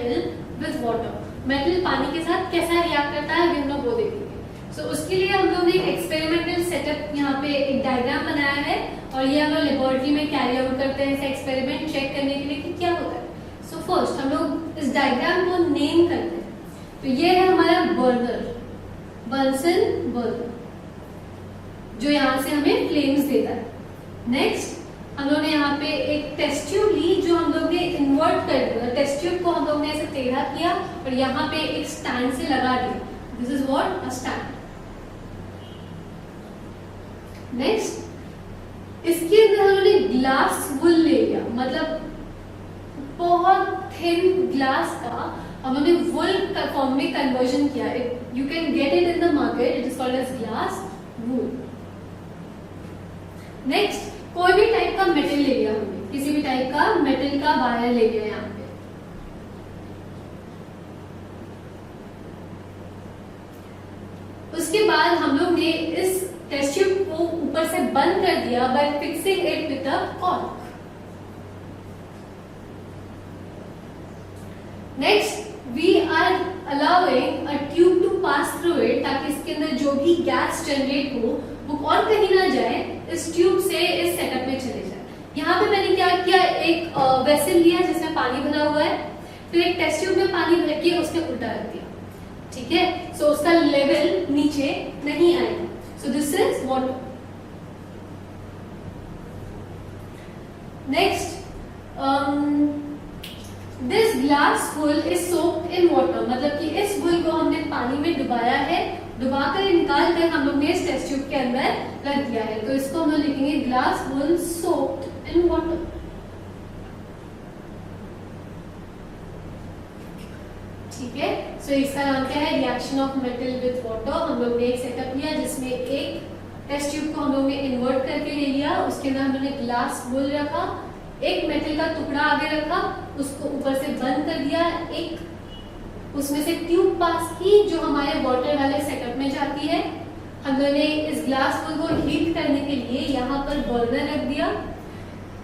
Metal with water, metal पानी के साथ कैसा रिएक्ट करता है अभी हम लोग वो देखेंगे। सो उसके लिए हम लोग ने एक एक्सपेरिमेंटल सेटअप यहाँ पे एक डायग्राम बनाया है और ये हम लोग लेबोरेटरी में कैरी आउट करते हैं एक्सपेरिमेंट चेक करने के लिए कि क्या होता है। सो फर्स्ट हम लोग इस डायग्राम को नेम करते हैं। तो ये है हमारा बर्नर, बंसन बर्नर, जो यहाँ से हमें फ्लेम्स देता है। नेक्स्ट हम लोग ने यहाँ पे एक टेस्ट ट्यूब ली जो हम लोग ने इन्वर्ट कर दिया, टेस्ट ट्यूब को हम लोग ने ऐसे टेढ़ा किया और यहाँ पे एक स्टैंड से लगा दिया। This is what a stand. Next इसके अंदर हम लोग ने ग्लास वुल ले लिया, मतलब बहुत थिन ग्लास का हम लोग ने वुल का फॉर्म में कन्वर्जन किया। You can get it in the market, it is called as glass wool. Next कोई भी टाइप का मेटल ले लिया हमने, किसी भी टाइप का मेटल का वायर ले लिया यहाँ पे। उसके बाद हम लोग ने इस टेस्ट ट्यूब को ऊपर से बंद कर दिया by fixing it with a cork. Next we are allowing a tube to pass through it, ताकि इसके अंदर जो भी गैस जनरेट हो वो और कहीं ना जाए, इस ट्यूब से इस सेटअप में चले जाए। यहाँ पे मैंने क्या किया, एक वेसल लिया जिसमें पानी भरा हुआ है, फिर एक टेस्ट ट्यूब में पानी भर के उसने उल्टा रख दिया, ठीक है। सो उसका लेवल नीचे नहीं आएगा। So this is water. Next this glass wool is soaked in water, मतलब कि इस वुल को हमने पानी में डुबाया है, डुबाकर निकाल कर हम लोग ने इस टेस्ट ट्यूब के अंदर रख दिया है। तो इसको हम लोग लिखेंगे glass wool soaked in water. ठीक है। सो इसका नाम क्या है, reaction of metal with water. हम लोग ने एक सेटअप लिया जिसमें एक टेस्ट ट्यूब को हम लोग ने इन्वर्ट करके ले लिया, उसके अंदर हमने ग्लास वुल रखा, एक मेटल का टुकड़ा आगे रखा, उसको ऊपर से बंद कर दिया, एक उसमें से ट्यूब पास की जो हमारे वाटर वाले सेटअप में जाती है। हम लोगों ने इस ग्लास वुल को हीट करने के लिए यहाँ पर बर्नर रख दिया।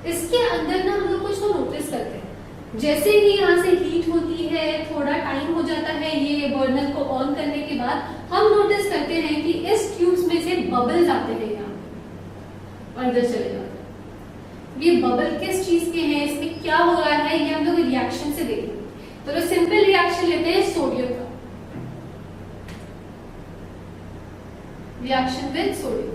इसके अंदर ना हम लोग कुछ तो नोटिस करते हैं, जैसे ही यहाँ से हीट होती है, थोड़ा टाइम हो जाता है ये बर्नर को ऑन करने के बाद, हम नोटिस करते हैं कि इस ट्यूब्स में से बबल्स आते हैं यहाँ और अंदर चले जाते हैं। ये बबल किस चीज के हैं, इसमें क्या हो रहा है, ये हम लोग रिएक्शन से देखेंगे। तो सिंपल रिएक्शन लेते हैं सोडियम का, रिएक्शन विद सोडियम।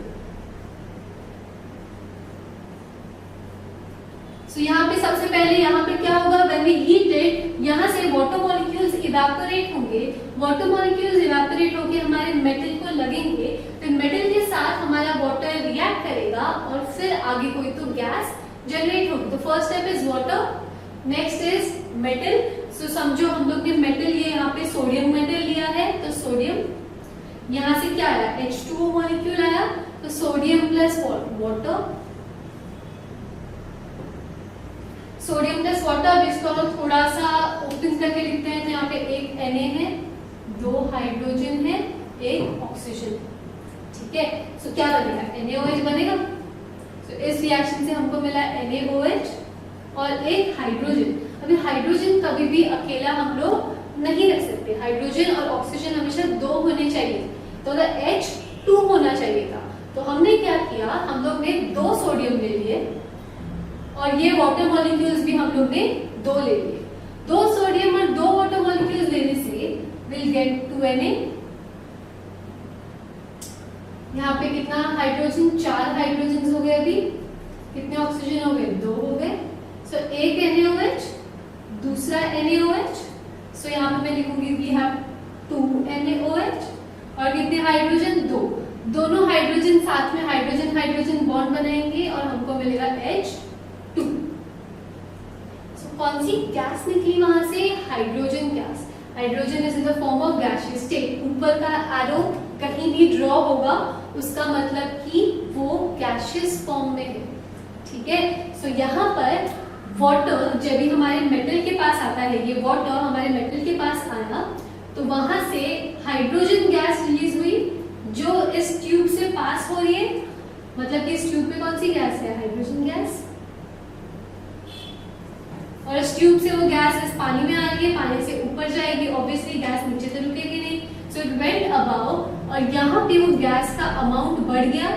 सो यहाँ पे सबसे पहले यहाँ पे क्या होगा, व्हेन वी हीट इट, यहाँ से वाटर मॉलिक्यूल्स इवेपोरेट होंगे, वाटर मॉलिक्यूल्स इवेपोरेट होके हमारे मेटल को लगेंगे, फिर मेटल के साथ हमारा वाटर रिएक्ट करेगा और फिर आगे कोई तो गैस जनरेट होगी। तो first step is water, next is metal. So समझो हम लोग ने मेटल लिए, यहाँ पे सोडियम मेटल लिया है, तो सोडियम, यहाँ से क्या आया, H2O मॉलिक्यूल आया, तो sodium plus water, sodium plus water. अब इसको हम थोड़ा सा ओपन करके लिखते हैं, तो यहाँ पे एक Na है, 2 हाइड्रोजन है, एक ऑक्सीजन, ठीक है। सो क्या बनेगा, NaOH बनेगा। तो इस रिएक्शन से हमको मिला NaOH और एक हाइड्रोजन। अभी हाइड्रोजन कभी भी अकेला हम लोग नहीं रख सकते, हाइड्रोजन और ऑक्सीजन हमेशा 2 होने चाहिए, तो H2 होना चाहिए था। तो हमने क्या किया, हम लोग ने 2 सोडियम ले लिए और ये वाटर मॉलिक्यूल्स भी हम लोग ने 2 ले लिए। 2 सोडियम और 2 वाटर मॉलिक्यूल्स लेने से विल गेट 2 Na। यहाँ पे कितना हाइड्रोजन, 4 हाइड्रोजन हो गए, अभी कितने ऑक्सीजन हो गए, 2 हो गए। सो एक NaOH, दूसरा NaOH। सो यहाँ पे मैं लिखूंगी वी हैव 2 NaOH और कितने हाइड्रोजन, 2। दोनों हाइड्रोजन साथ में हाइड्रोजन हाइड्रोजन बॉन्ड बनाएंगे और हमको मिलेगा H2। सो कौन सी गैस निकली वहां से, hydrogen gas. Hydrogen is in the form of gaseous state. ऊपर का एरो कहीं भी ड्रॉ होगा उसका मतलब कि वो गैसियस फॉर्म में है, ठीक है। सो यहाँ पर वाटर जब भी हमारे मेटल के पास आता है, ये वाटर हमारे मेटल के पास आया तो वहां से हाइड्रोजन गैस रिलीज हुई जो इस ट्यूब से पास हो रही है, मतलब कि इस ट्यूब में कौन सी गैस है, हाइड्रोजन गैस, और इस ट्यूब से वो गैस इस पानी में आ रही है, पानी से सो इट वेंट अबाव और यहाँ पे वो गैस का अमाउंट बढ़ गया।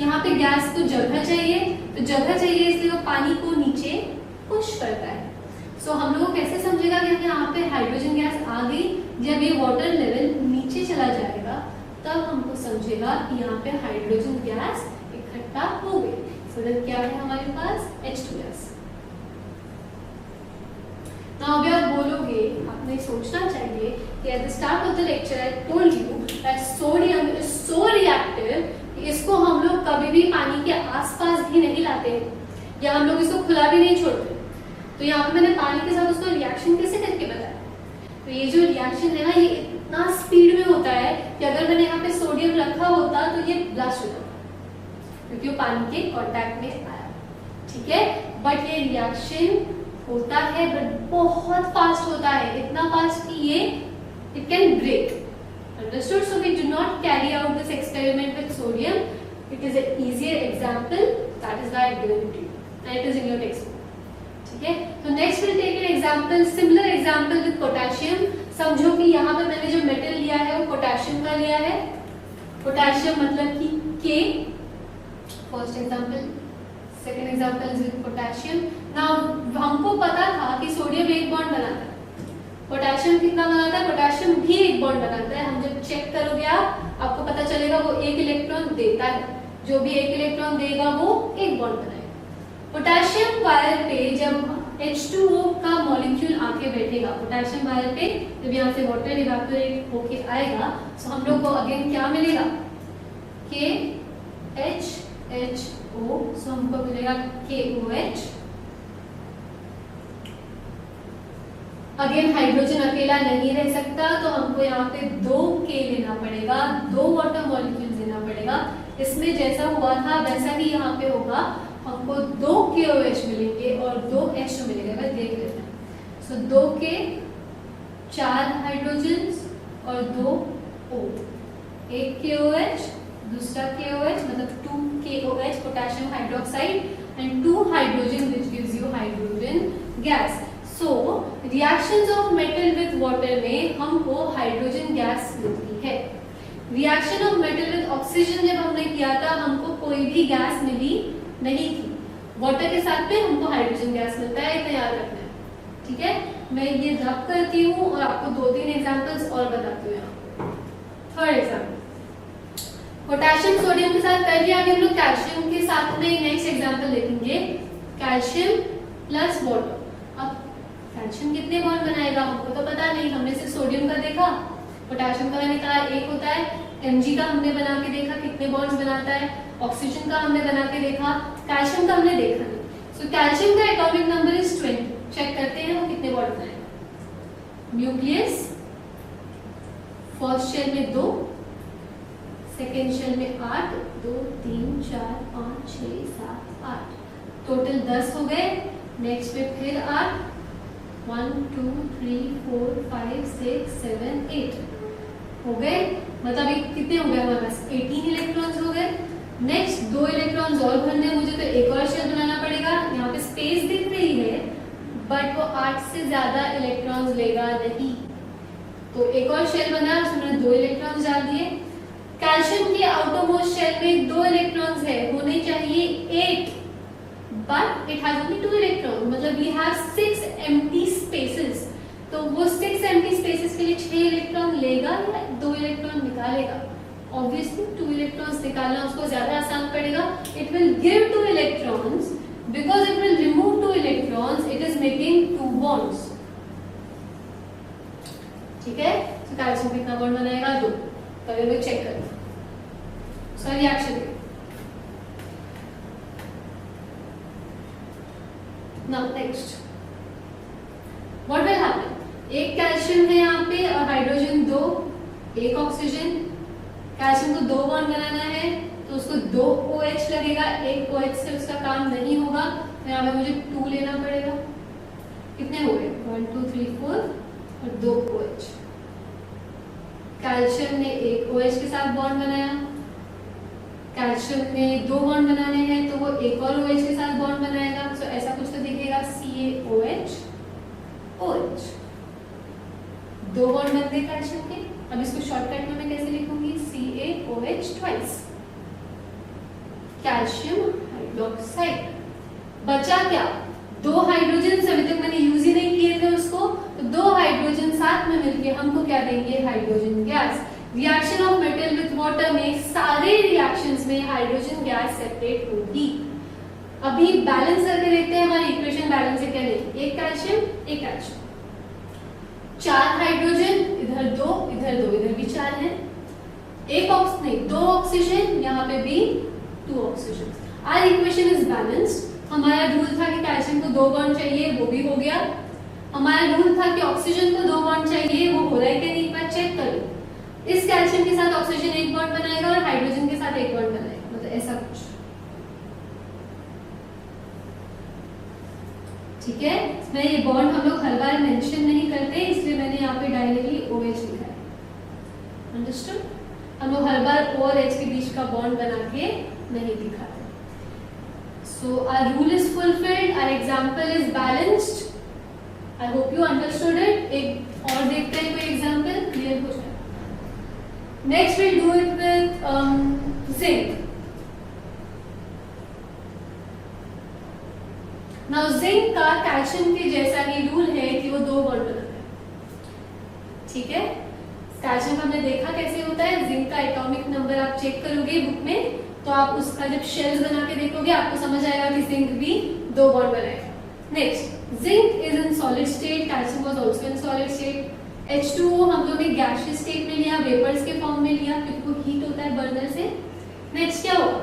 यहाँ पे गैस को जगह चाहिए, तो जगह चाहिए इसलिए वो पानी को नीचे पुश करता है। सो हम लोग कैसे समझेगा कि यहाँ पे हाइड्रोजन गैस आ गई? जब ये वाटर लेवल नीचे चला जाएगा तब हमको समझेगा कि यहाँ पे हाइड्रोजन गैस इकट्ठा हो गई। सो देन क्या है हमारे पास H2 गैस। नाउ अभी आप बोलोगे, आपने सोचना चाहिए कि at the start of the lecture I told you that sodium is so reactive, इसको हम लोग कभी भी पानी के आसपास भी नहीं लाते हैं या हम लोग इसको खुला भी नहीं छोड़ते। तो यहाँ पे मैंने पानी के साथ उसको रिएक्शन कैसे करके बताया। तो ये जो रिएक्शन है ना, ये इतना स्पीड में होता है कि अगर मैंने यहाँ पे सोडियम रखा होता तो ये ब्लास्ट हो जाता, क्योंकि वो पानी के कांटेक्ट में आया। ठीक है, बट ये रिएक्शन होता है बट बहुत फास्ट होता है, इतना फास्ट कि ये it can break. Understood? So we do not carry out this experiment with sodium. It is an easier example. That is why I given it to you, and it is in your textbook. ठीक है, तो next will take an example, similar example with potassium. समझो कि यहाँ पे मैंने जो metal लिया है वो पोटेशियम का लिया है। पोटेशियम मतलब कि K, first example. Second example is with potassium. Now हमको पता था कि सोडियम एक बॉन्ड बनाता है, पोटेशियम कितना बनाता है? पोटेशियम भी एक बॉन्ड बनाता है। हम जब चेक करोगे आपको पता चलेगा वो एक इलेक्ट्रॉन देता है, जो भी एक इलेक्ट्रॉन देगा वो एक बॉन्ड बनाएगा। पोटेशियम वायर पे जब H2O का मॉलिक्यूल आके बैठेगा, पोटेशियम वायर पे जब यहाँ से वाटर इवेपोरेट होके आएगा, तो हम लोग को अगेन क्या मिलेगा? KHHO, सो हमको मिलेगा KOH। अगेन हाइड्रोजन अकेला नहीं रह सकता, तो हमको यहाँ पे 2 K लेना पड़ेगा, 2 वाटर मॉलिक्यूल्स लेना पड़ेगा। इसमें जैसा हुआ था वैसा ही यहाँ पे होगा, हमको 2 KOH मिलेंगे और 2 H मिलेंगे। बस देख लेते हैं। सो 2 K, 4 हाइड्रोजन्स और 2 O, एक KOH, दूसरा KOH मतलब 2 KOH potassium hydroxide and 2 hydrogen which gives you hydrogen gas. So reactions of metal with water में हमको हाइड्रोजन गैस मिलती है। Reaction of metal with oxygen जब हमने किया था हमको कोई भी गैस मिली नहीं थी। वाटर के साथ में हमको हाइड्रोजन गैस मिलता है, इतना याद रखना है। ठीक है, मैं ये रब करती हूँ और आपको 2-3 एग्जांपल्स और बताती हूँ यहाँ। थर्ड एग्जांपल, पोटेशियम सोडियम के साथ कर लिया। अभी हम लोग कैल्शियम के साथ में नेक्स्ट एग्जांपल देखेंगे, कैल्शियम प्लस वाटर। अब कैल्शियम कितने बॉन्ड बनाएगा हमको तो पता नहीं, हमने सिर्फ सोडियम का देखा, पोटेशियम का मैंने कहा एक होता है, Mg का हमने बना के देखा कितने बॉन्ड्स बनाता है, ऑक्सीजन का हमने बना के देखा, कैल्शियम का हमने देखा नहीं। सो कैल्शियम का एटॉमिक नंबर इज 20। चेक करते हैं वो कितने बॉन्ड बनाएगा। न्यूक्लियस फर्स्ट शेल में 2, सेकेंड शेल में 8, 2 3 4 5 6 7 8, टोटल 10 हो गए। नेक्स्ट पे फिर 8, 1 2 3 4 5 6 7 8 हो गए, मतलब एक कितने हो गए हमारे पास 18 इलेक्ट्रॉन्स हो गए। नेक्स्ट 2 इलेक्ट्रॉन्स और भरने मुझे तो एक और शेल बनाना पड़ेगा। यहाँ पे स्पेस दिख रही है बट वो 8 से ज्यादा इलेक्ट्रॉन्स लेगा नहीं, तो एक और शेल बना, उसमें 2 इलेक्ट्रॉन्स डाल दिए। कैल्शियम की आउटरमोस्ट शेल में 2 इलेक्ट्रॉन्स है, होने चाहिए 8 but it has only 2 electrons, मतलब we have 6 empty spaces, तो वो 6 empty spaces के लिए 6 इलेक्ट्रॉन लेगा या 2 इलेक्ट्रॉन निकालेगा? Obviously 2 इलेक्ट्रॉन्स निकालना उसको ज्यादा आसान पड़ेगा। It will give 2 electrons because it will remove 2 electrons, it is making 2 bonds। ठीक है, तो कैल्शियम कितना बॉन्ड बनाएगा? 2। तो ये चेक करें, sorry reaction Now next, what will happen? एक कैल्शियम है यहाँ पे और हाइड्रोजन 2, एक ऑक्सीजन। कैल्शियम को 2 बॉन्ड बनाना है तो उसको 2 OH लगेगा, एक OH से उसका काम नहीं होगा, तो यहाँ पे मुझे 2 लेना पड़ेगा। कितने हो गए? 1 2 3 4 और 2 OH। कैल्शियम ने एक OH के साथ बॉन्ड बनाया, कैल्शियम में 2 बॉन्ड बनाने हैं तो वो एक और OH के साथ बॉन्ड बनाएगा। सो ऐसा कुछ तो दिखेगा CaOH OH। दो बॉन्ड बन गए कैल्शियम के। अब इसको शॉर्टकट में मैं कैसे लिखूंगी, CaOH ट्वाइस, कैल्शियम हाइड्रोक्साइड। बचा क्या, दो हाइड्रोजन, अभी तक मैंने यूज ही नहीं किए थे उसको, तो दो हाइड्रोजन साथ में मिलके हमको क्या देंगे, hydrogen gas. Reaction of metal with water में सारे रिएक्शंस में हाइड्रोजन गैस सेपरेट होगी। अभी बैलेंस करके देखते हैं, हमारी इक्वेशन बैलेंस है क्या नहीं, एक कैल्शियम एक कैल्शियम, चार हाइड्रोजन, इधर दो इधर दो, इधर भी चार है, एक नहीं दो ऑक्सीजन, यहाँ पे भी 2 oxygen. Our equation is balanced. हमारा रूल था कि कैल्शियम को 2 बॉन्ड चाहिए, वो भी हो गया। हमारा रूल था कि ऑक्सीजन को 2 बॉन्ड चाहिए, वो हो रहा है कि नहीं, एक बार चेक कर लो। इस कैल्शियम के साथ ऑक्सीजन एक बॉन्ड बनाएगा और हाइड्रोजन के साथ एक बॉन्ड बनाएगा, मतलब ऐसा कुछ, ठीक है। मैं ये बॉन्ड हम लोग हर बार मेंशन नहीं करते, इसलिए मैंने यहाँ पे डायरेक्टली OH लिखा है, अंडरस्टूड। हम लोग हर बार O और H के बीच का बॉन्ड बना के नहीं दिखाते। So our rule is fulfilled, our example is balanced. I hope you understood it. एक और देखते हैं कोई एग्जाम्पल, क्लियर हो जाए। Next we'll do it with zinc. Now zinc का कैल्शियम के जैसा ही रूल है कि वो 2 बॉन्ड बनाता है, ठीक है। कैल्शियम हमने देखा कैसे होता है, जिंक का एटॉमिक नंबर आप चेक करोगे बुक में, तो आप उसका जब शेल्स बना के देखोगे आपको समझ आएगा कि जिंक भी 2 बॉन्ड बनाएगा। Next, zinc is in solid state, calcium was also in solid state. H2O हम लोग ने गैसियस स्टेट में लिया, वेपर्स के फॉर्म में लिया क्योंकि वो हीट होता है बर्नर से। नेक्स्ट क्या होगा,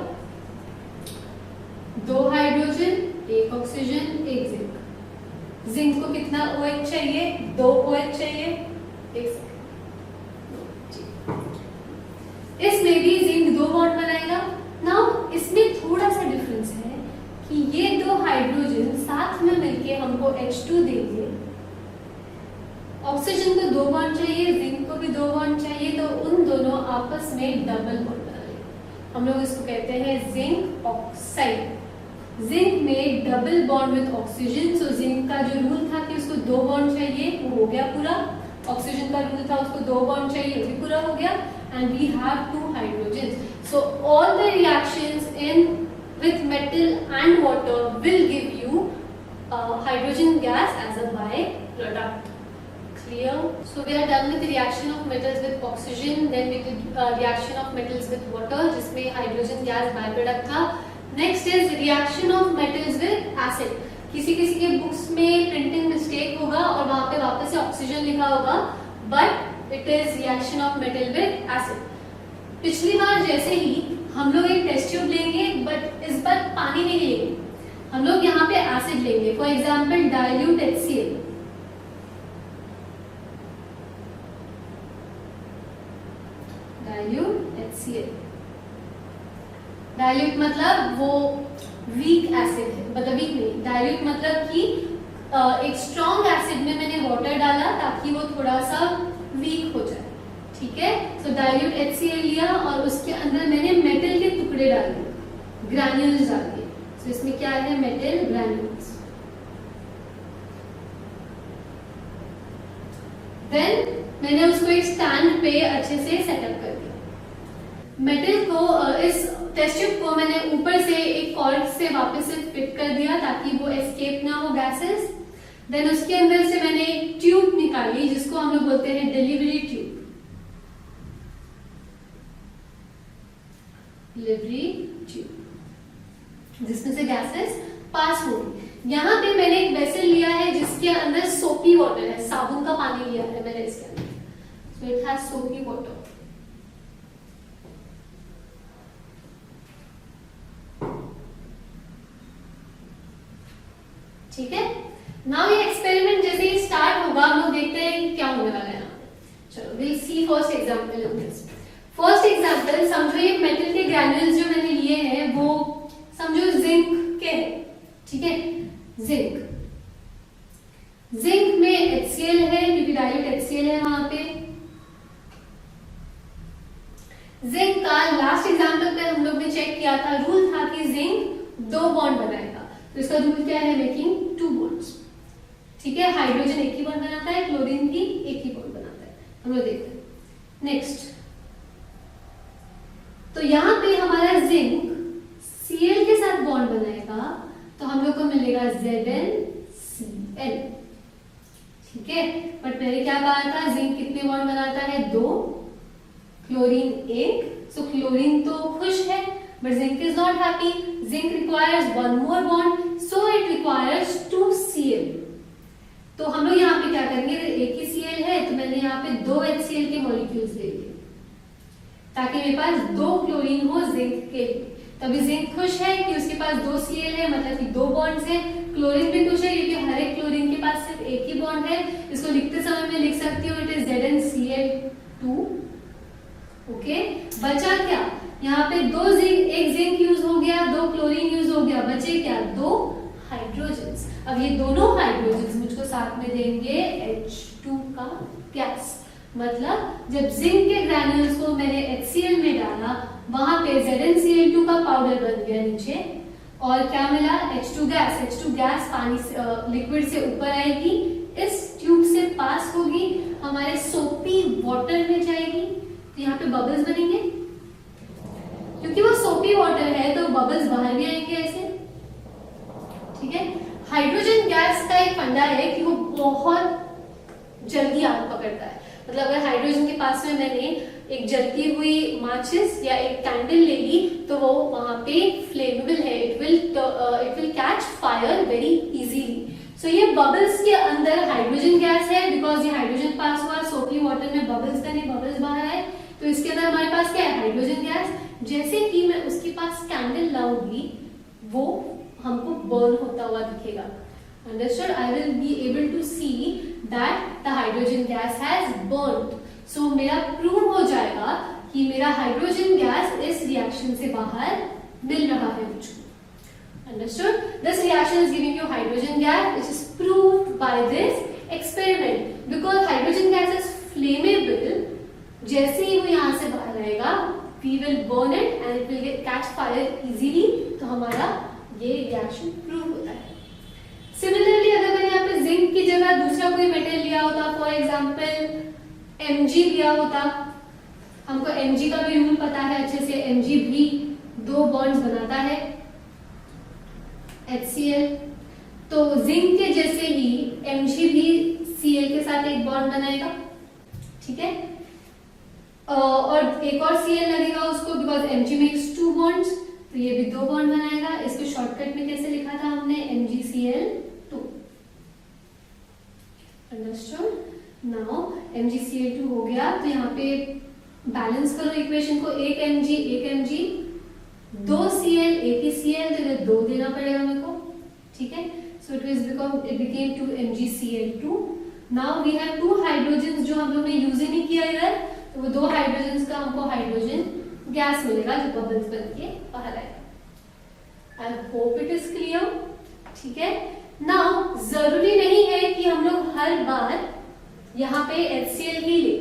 2 हाइड्रोजन, 1 ऑक्सीजन, 1 जिंक। जिंक को कितना OH चाहिए, 2 OH चाहिए, एक सेकंड, इसमें भी जिंक 2 बॉन्ड बनाएगा। नाउ इसमें थोड़ा सा डिफरेंस है कि ये 2 हाइड्रोजन साथ में मिलके हमको H2 देंगे। ऑक्सीजन को 2 बॉन्ड चाहिए, जिंक को भी 2 बॉन्ड चाहिए, तो उन दोनों आपस में डबल बॉन्ड बनाएंगे। हम लोग इसको कहते हैं जिंक ऑक्साइड। जिंक में double bond with oxygen, so zinc का जो रूल था कि उसको 2 बॉन्ड चाहिए वो हो गया पूरा। ऑक्सीजन का रूल था उसको 2 बॉन्ड चाहिए, वो भी पूरा हो गया। And we have 2 hydrogens. So all the reactions with metal and water will give you hydrogen gas as a byproduct. Clear? So we are done with the reaction of metals with oxygen. Then we did reaction of metals with water, जिसमें hydrogen gas byproduct था. Next is reaction of metals with acid. किसी किसी के books में printing mistake होगा और वहाँ पे वापस से ऑक्सीजन लिखा होगा, but it is reaction of metal with acid. पिछली बार जैसे ही हम लोग एक टेस्ट ट्यूब लेंगे, बट इस बार पानी नहीं लेंगे, हम लोग यहाँ पे एसिड लेंगे। For example dilute HCl। Dilute HCl, dilute मतलब वो वीक एसिड है, मतलब वीक नहीं, डाइल्यूट मतलब कि एक स्ट्रॉन्ग एसिड में मैंने वाटर डाला ताकि वो थोड़ा सा वीक हो जाए, ठीक है। सो डाइल्यूट HCl लिया और उसके अंदर मैंने मेटल के टुकड़े डाल दिए, ग्रैन्यूल्स डाल दिए। सो इसमें क्या है, मेटल ग्रैन्यूल्स। देन मैंने उसको एक स्टैंड पे अच्छे से सेटअप कर दिया। मेटल को इस टेस्ट ट्यूब को मैंने ऊपर से एक कॉर्ड से वापस से फिट कर दिया ताकि वो एस्केप ना हो गैसेस। देन उसके अंदर से मैंने एक ट्यूब निकाली जिसको हम लोग बोलते हैं डिलीवरी ट्यूब, डिलीवरी ट्यूब, जिसमें से गैसेस पास होंगी। यहाँ पे मैंने एक वेसल लिया है जिसके अंदर सोपी वाटर है, साबुन का पानी लिया है मैंने इसके अंदर, सो इट हैज सोपी वाटर। ठीक है। नाउ ये एक्सपेरिमेंट जैसे ही स्टार्ट होगा हम लोग देखते हैं कि क्या होने वाला है। चलो will see first example in this. First example, समझो ये मेटल के ग्रैन्यूल्स जो मैंने लिए हैं वो समझो जिंक के हैं, ठीक है। जिंक में HCl है क्योंकि डाइल्यूट HCl है वहां पे। जिंक का लास्ट एग्जांपल पे हम लोग ने चेक किया था, रूल था कि जिंक 2 बॉन्ड बनाएगा, तो इसका रूल क्या है, मेकिंग 2 बॉन्ड्स, ठीक है। हाइड्रोजन एक ही बॉन्ड बनाता है, क्लोरीन भी एक ही बॉन्ड बनाता है। हम लोग देखते हैं नेक्स्ट। तो यहाँ पे हमारा जिंक Cl के साथ बॉन्ड बनाएगा तो हम लोग को मिलेगा ZnCl, ठीक है। बट मैंने क्या कहा था, जिंक कितने बॉन्ड बनाता है, 2, क्लोरीन 1। सो क्लोरीन तो खुश है but zinc is not happy, zinc requires 1 more bond, so it requires 2 Cl। तो हम लोग यहाँ पे क्या करेंगे, एक ही Cl है तो मैंने यहाँ पे 2 HCl के मॉलिक्यूल्स ले लिए ताकि मेरे पास 2 क्लोरीन हो जिंक के। तभी जिंक खुश है कि उसके पास 2 Cl है, मतलब कि 2 बॉन्ड्स है। क्लोरीन भी खुश है क्योंकि हर एक क्लोरीन के पास सिर्फ एक ही बॉन्ड है। इसको लिखते समय मैं लिख सकती हूँ इट इज ZnCl2। ओके, बचा क्या, यहाँ पे 2 जिंक, एक जिंक यूज हो गया, 2 क्लोरीन यूज हो गया, बचे क्या, 2 हाइड्रोजन्स। अब ये दोनों हाइड्रोजन्स मुझको साथ में देंगे H2 का गैस। मतलब जब जिंक के ग्रैन्यूल्स को मैंने HCl में डाला वहां पे ZnCl2 का पाउडर बन गया नीचे और क्या मिला, H2 गैस। H2 गैस पानी लिक्विड से ऊपर आएगी, इस ट्यूब से पास होगी, हमारे सोपी वाटर में जाएगी तो यहाँ पे बबल्स बनेंगे। क्योंकि वो सोपी वाटर है तो बबल्स बाहर भी आएंगे ऐसे, ठीक है। हाइड्रोजन गैस का एक फंडा है कि वो बहुत जल्दी आग पकड़ता है। मतलब अगर हाइड्रोजन के पास में मैंने एक जलती हुई माचिस या एक कैंडल ले ली तो वो वहां पे फ्लेमेबल है, it will catch fire very easily. So ये बबल्स के अंदर हाइड्रोजन गैस है, बिकॉज ये हाइड्रोजन पास हुआ, सोपी वाटर में बबल्स बने, बबल्स बाहर आए, तो इसके अंदर हमारे पास क्या है, हाइड्रोजन गैस। जैसे कि मैं उसके पास कैंडल लाऊंगी वो हमको बर्न होता हुआ दिखेगा। Understood? I will be able to see that the hydrogen gas has burnt. So मेरा प्रूव हो जाएगा कि मेरा हाइड्रोजन गैस इस रिएक्शन से बाहर मिल रहा है मुझको। Understood? This reaction is giving you hydrogen gas, which is proved by this experiment. Because hydrogen gas is flammable, जैसे ही वो यहाँ से बाहर आएगा, we will burn it and it will catch fire easily. तो हमारा ये रिएक्शन प्रूव होता है। सिमिलरली अगर मैंने यहाँ पे जिंक की जगह दूसरा कोई मेटल लिया होता, फॉर एग्जांपल Mg लिया होता, हमको Mg का भी रूल पता है अच्छे से, Mg भी 2 बॉन्ड्स बनाता है HCl, तो जिंक के जैसे ही Mg भी Cl के साथ एक बॉन्ड बनाएगा, ठीक है। और एक और Cl लगेगा उसको, बिकॉज Mg मेक्स 2 बॉन्ड्स, तो ये भी 2 बॉन्ड बनाएगा। इसको शॉर्टकट में कैसे लिखा था हमने, MgCl2। अंडरस्टूड? नाउ MgCl2 हो गया तो यहाँ पे बैलेंस करो इक्वेशन को, एक Mg 2 Cl, एक ही Cl, तो 2 देना पड़ेगा मेरे को, ठीक है। So it became 2 MgCl2। Now we have 2 hydrogens जो हम लोग ने यूज ही नहीं किया इधर, तो वो 2 हाइड्रोजन्स का हमको हाइड्रोजन गैस मिलेगा जो बबल्स बन के बाहर आएगा। I hope it is clear, ठीक है। नाउ जरूरी नहीं है कि हम लोग हर बार यहाँ पे HCl ही ले,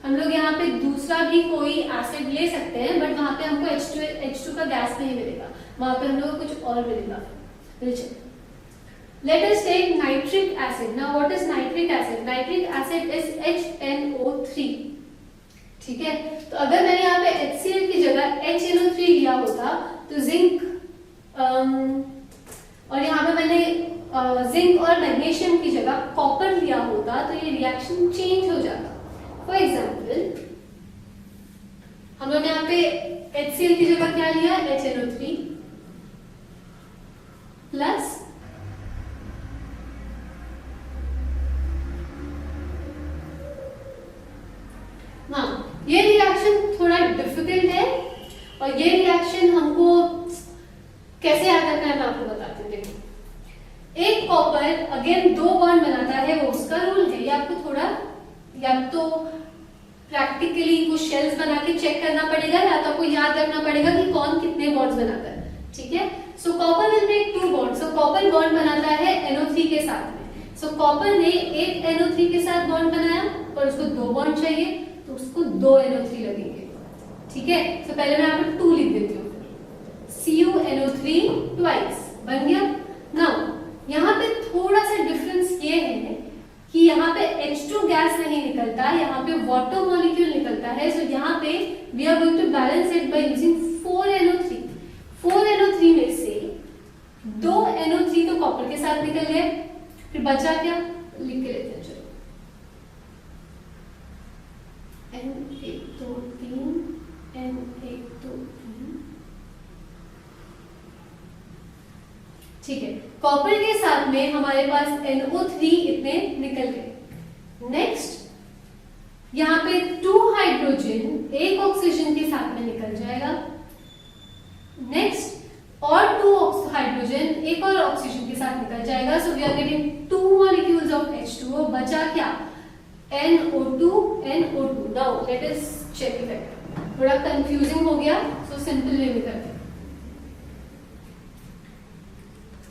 हम लोग यहाँ पे दूसरा भी कोई एसिड ले सकते हैं, बट वहां पे हमको H2 का गैस नहीं मिलेगा, वहां पे हम लोग को कुछ और मिलेगा। Let us take nitric acid. Now what is nitric acid? Nitric acid is HNO3, ठीक है। तो अगर मैंने यहाँ पे HCl की जगह HNO3 लिया होता तो जिंक और यहाँ पे मैंने जिंक और मैग्नीशियम की जगह कॉपर लिया होता तो ये रिएक्शन चेंज हो जाता। फॉर एग्जाम्पल हम लोग ने यहाँ पे HCl की जगह क्या लिया, HNO3 प्लस ये रिएक्शन थोड़ा डिफिकल्ट है और ये रिएक्शन हमको कैसे याद रखना है मैं आपको बताती हूँ। देखो, एक कॉपर अगेन 2 बॉन्ड बनाता है, वो उसका रूल है, ये आपको थोड़ा या तो प्रैक्टिकली कुछ शेल्स बना के चेक करना पड़ेगा या तो आपको याद रखना पड़ेगा कि कौन कितने बॉन्ड्स बनाता है, ठीक है। सो copper will make 2 bond, so copper bond बनाता है NO3 के साथ में। सो कॉपर ने एक NO3 के साथ बॉन्ड बनाया और उसको 2 बॉन्ड चाहिए तो उसको 2 NO3 लगेंगे, ठीक है। तो पहले मैं यहाँ पे 2 लिख देती हूँ, CuNO3 ट्वाइस बन गया। नाउ यहाँ पे थोड़ा सा डिफरेंस ये है कि यहाँ पे H2 गैस नहीं निकलता, यहाँ पे वाटर मॉलिक्यूल निकलता है। सो यहाँ पे we are going to balance it by using 4NO3। 4NO3 में से 2 NO3 तो कॉपर के साथ निकल गए, फिर बचा क्या, लिख के लेते हैं चलो, N1 2 3 N1 2 3। ठीक है, कॉपर के साथ में हमारे पास NO3 इतने निकल गए। नेक्स्ट यहाँ पे 2 हाइड्रोजन एक ऑक्सीजन के साथ में निकल जाएगा। नेक्स्ट और 2 हाइड्रोजन एक और ऑक्सीजन के साथ निकल जाएगा। So we are getting 2 molecules of H2O। बचा क्या, NO2 NO2। Now let us check it. थोड़ा कंफ्यूजिंग हो गया, सो सिंपल वे में करते हैं।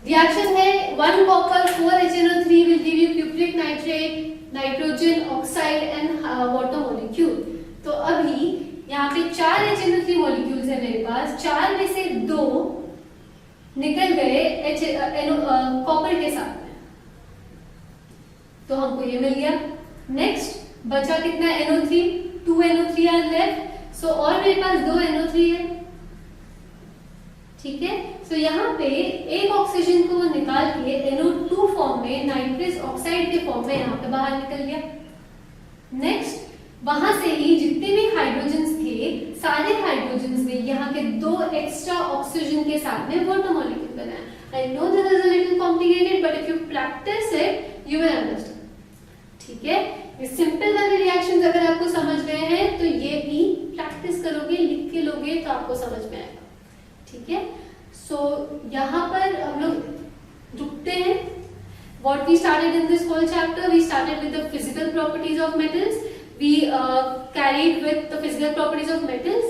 रिएक्शन है 1 copper 4 HNO3 will give you cupric nitrate, nitrogen oxide and water molecule. तो अभी यहाँ पे 4 HNO3 मॉलिक्यूल्स है मेरे पास, 4 में से 2 निकल गए कॉपर के साथ में, तो हमको ये मिल गया। नेक्स्ट बचा कितना, NO3, 2 NO3 आर लेफ्ट। सो और मेरे पास 2 NO3 है, ठीक है। सो यहाँ पे एक ऑक्सीजन को निकाल के NO2 फॉर्म में, नाइट्रस ऑक्साइड के फॉर्म में यहाँ पे बाहर निकल गया। नेक्स्ट वहां से ही जितने भी हाइड्रोजन्स थे, सारे हाइड्रोजन्स ने यहाँ के 2 एक्स्ट्रा ऑक्सीजन के साथ में वाटर मॉलिक्यूल बनाया। I know this is a little complicated, but if you practice it you will understand. ठीक है, ये सिंपल वाले रिएक्शंस अगर आपको समझ गए हैं तो ये भी प्रैक्टिस करोगे, लिख के लोगे तो आपको समझ में आएगा। ठीक है, सो यहाँ पर हम लोग रुकते हैं। What we started in this whole chapter, we started with the physical properties of metals. We carried with the physical properties of metals,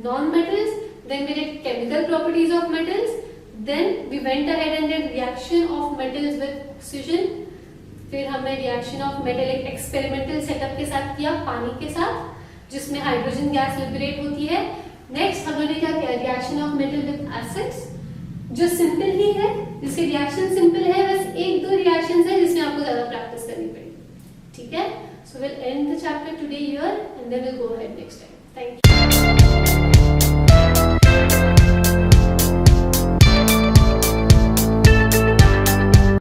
non-metals. Then we did chemical properties of metals. Then we went ahead and did reaction of metals with oxygen. फिर हमने reaction of metal एक experimental setup के साथ किया, पानी के साथ, जिसमें हाइड्रोजन गैस लिबरेट होती है। नेक्स्ट हमने क्या किया, reaction of metal with acids, जो सिंपल ही है, जिसके रिएक्शन सिंपल है, बस 1-2 रिएक्शंस है जिसमें आपको ज्यादा प्रैक्टिस करनी पड़ेगी। ठीक है, so will end the chapter today here and then will go ahead next time. Thank you.